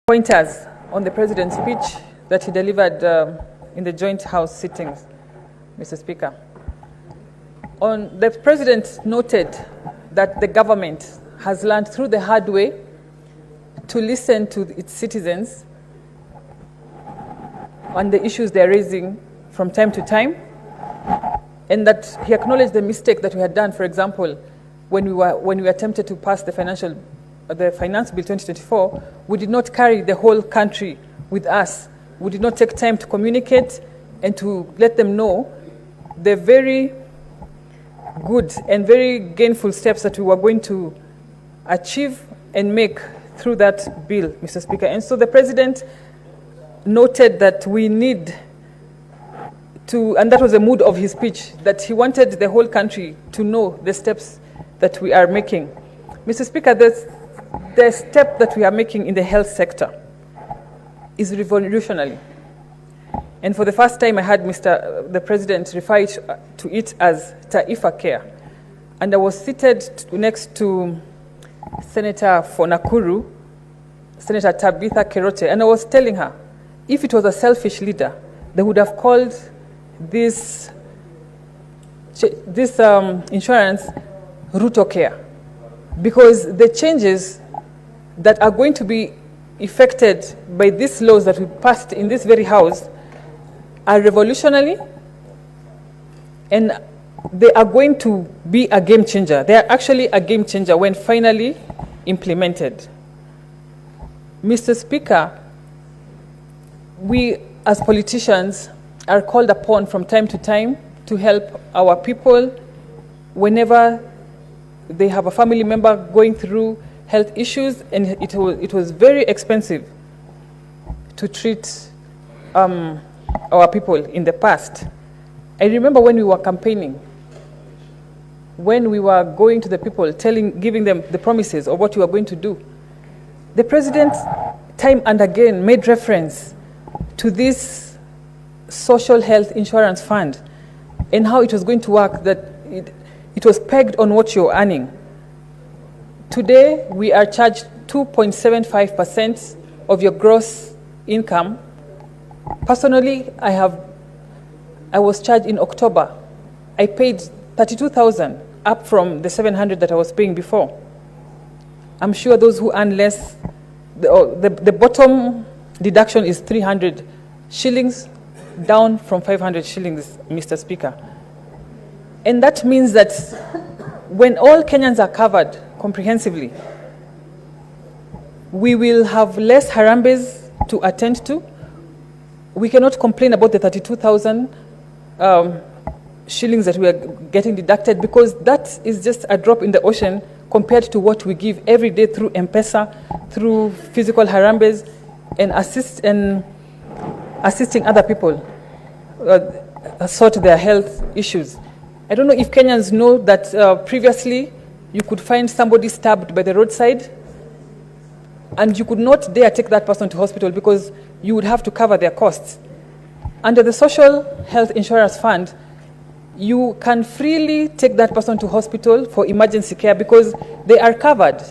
Pointers on the President's speech that he delivered in the joint House sittings, Mr. Speaker. The President noted that the government has learned through the hard way to listen to its citizens on the issues they're raising from time to time, and that he acknowledged the mistake that we had done, for example, when we attempted to pass the Finance Bill 2024, we did not carry the whole country with us. We did not take time to communicate and to let them know the very good and very gainful steps that we were going to achieve and make through that bill, Mr. Speaker. And so the President noted that we need to, and that was the mood of his speech, that he wanted the whole country to know the steps that we are making. Mr. Speaker, the step that we are making in the health sector is revolutionary. And for the first time, I had the President refer to it as Taifa Care. And I was seated next to Senator for Nakuru, Senator Tabitha Keroche, and I was telling her, if it was a selfish leader, they would have called this insurance Ruto Care, because the changes that are going to be effected by these laws that we passed in this very house are revolutionary, and they are going to be a game changer. They are actually a game changer when finally implemented. Mr. Speaker, we as politicians are called upon from time to time to help our people whenever they have a family member going through health issues, and it was very expensive to treat our people in the past. I remember when we were campaigning, when we were going to the people, giving them the promises of what we were going to do. The President, time and again, made reference to this social health insurance fund and how it was going to work, that it was pegged on what you're earning. Today, we are charged 2.75% of your gross income. Personally, I was charged in October. I paid 32,000, up from the 700 that I was paying before. I'm sure those who earn less, the bottom deduction is 300 shillings, down from 500 shillings, Mr. Speaker. And that means that when all Kenyans are covered comprehensively, we will have less harambes to attend to. We cannot complain about the 32,000 shillings that we are getting deducted, because that is just a drop in the ocean compared to what we give every day through M-Pesa, through physical harambes, and assisting other people sort their health issues. I don't know if Kenyans know that previously you could find somebody stabbed by the roadside and you could not dare take that person to hospital because you would have to cover their costs. Under the Social Health Insurance Fund, you can freely take that person to hospital for emergency care because they are covered.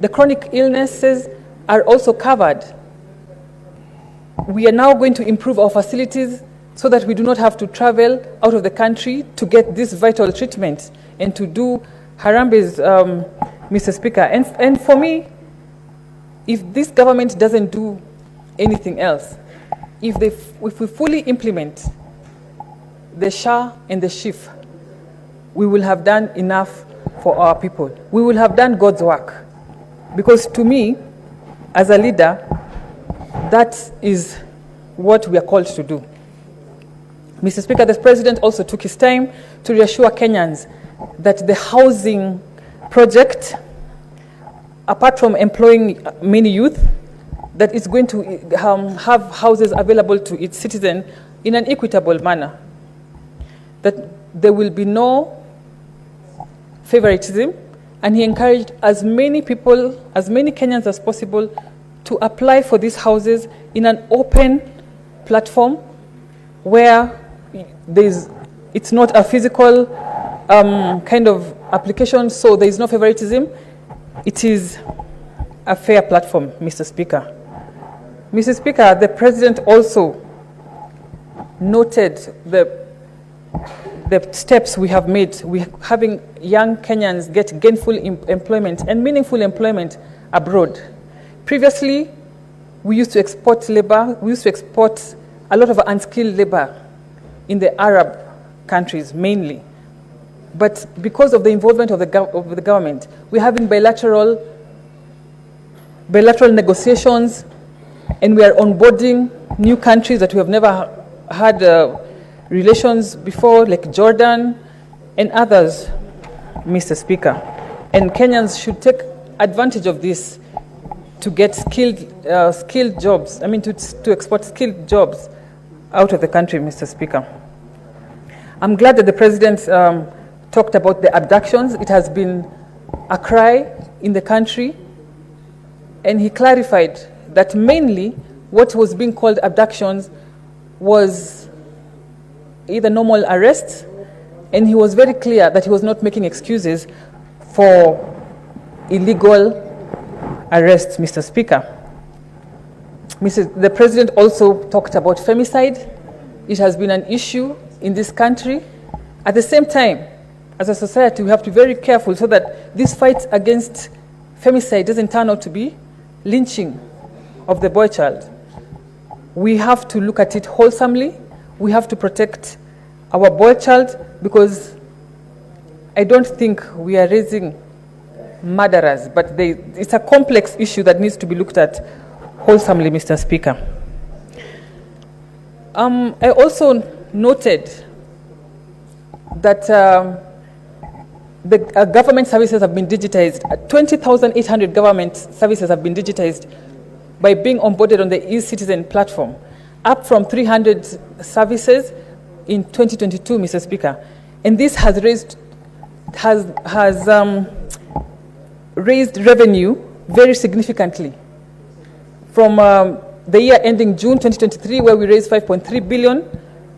The chronic illnesses are also covered. We are now going to improve our facilities so that we do not have to travel out of the country to get this vital treatment and to do harambes, Mr. Speaker. And for me, if this government doesn't do anything else, if we fully implement the SHA and the SHIF, we will have done enough for our people. We will have done God's work. Because to me, as a leader, that is what we are called to do. Mr. Speaker, the President also took his time to reassure Kenyans that the housing project, apart from employing many youth, that it's going to have houses available to its citizens in an equitable manner, that there will be no favoritism, and he encouraged as many people, as many Kenyans as possible to apply for these houses in an open platform where it's not a physical kind of application, so there is no favoritism. It is a fair platform, Mr. Speaker. Mr. Speaker, the President also noted the steps we have made. We having young Kenyans get gainful employment and meaningful employment abroad. Previously, we used to export labor. We used to export a lot of unskilled labor in the Arab countries mainly. But because of the involvement of the government, we're having bilateral negotiations, and we are onboarding new countries that we have never had relations before, like Jordan and others, Mr. Speaker. And Kenyans should take advantage of this to get skilled jobs, to export skilled jobs out of the country, Mr. Speaker. I'm glad that the President talked about the abductions. It has been a cry in the country, and he clarified that mainly what was being called abductions was either normal arrests, and he was very clear that he was not making excuses for illegal arrests, Mr. Speaker. The President also talked about femicide. It has been an issue in this country. At the same time, as a society, we have to be very careful so that this fight against femicide doesn't turn out to be lynching of the boy child. We have to look at it wholesomely. We have to protect our boy child, because I don't think we are raising murderers, but it's a complex issue that needs to be looked at wholesomely, Mr. Speaker. I also noted that the government services have been digitized. 20,800 government services have been digitized by being onboarded on the e-Citizen platform, up from 300 services in 2022, Mr. Speaker. And this has raised revenue very significantly. From the year ending June 2023, where we raised 5.3 billion,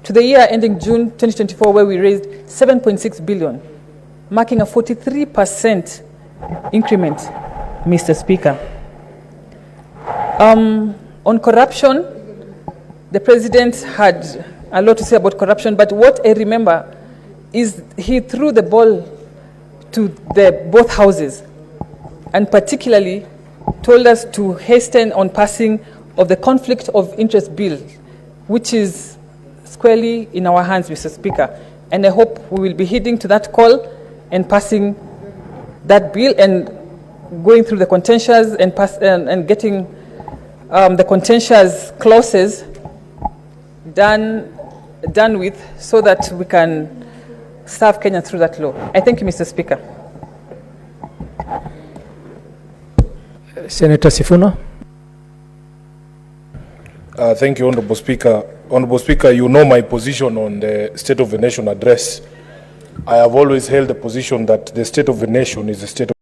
to the year ending June 2024, where we raised 7.6 billion, marking a 43% increment, Mr. Speaker. On corruption, the President had a lot to say about corruption, but what I remember is he threw the ball to both houses, and particularly told us to hasten on passing of the conflict of interest bill, which is squarely in our hands, Mr. Speaker. And I hope we will be heeding to that call and passing that bill and going through the contentious and getting the contentious clauses done with, so that we can serve Kenya through that law. I thank you, Mr. Speaker. Senator Sifuna. Thank you, Honorable Speaker. Honorable Speaker, you know my position on the State of the Nation address. I have always held the position that the State of the Nation is the state of